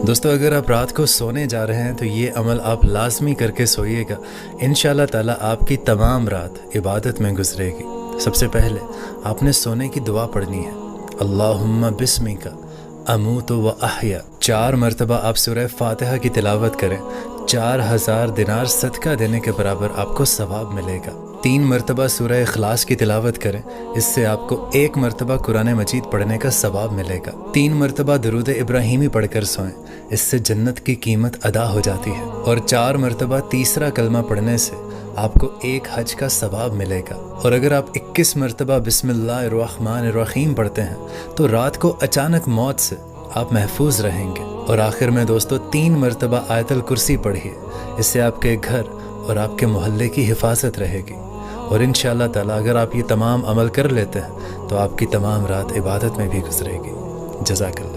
दोस्तों, अगर आप रात को सोने जा रहे हैं तो ये अमल आप लाजमी करके सोइएगा। इंशाल्लाह ताला आपकी तमाम रात इबादत में गुजरेगी। सबसे पहले आपने सोने की दुआ पढ़नी है, अल्लाहुम्मा बिस्मिका अमूतु व अहया। 4 मरतबा आप सूरह फातिहा की तिलावत करें, 4000 दिनार सदका देने के बराबर आपको सवाब मिलेगा। 3 मरतबा सूरह इखलास की तिलावत करें, इससे आपको 1 मरतबा कुरान मजीद पढ़ने का सवाब मिलेगा। 3 मरतबा दुरूद इब्राहिमी पढ़कर सोएं, इससे जन्नत की कीमत अदा हो जाती है। और 4 मरतबा तीसरा कलमा पढ़ने से आपको 1 हज का सवाब मिलेगा। और अगर आप 21 मरतबा बिस्मिल्लाहिर्रहमानिर्रहीम पढ़ते हैं तो रात को अचानक मौत से आप महफूज रहेंगे। और आखिर में दोस्तों 3 मरतबा आयतल कुर्सी पढ़िए, इससे आपके घर और आपके मोहल्ले की हिफाजत रहेगी। और इंशाअल्लाह ताला अगर आप ये तमाम अमल कर लेते हैं तो आपकी तमाम रात इबादत में भी गुजरेगी। जज़ाकल्लाह।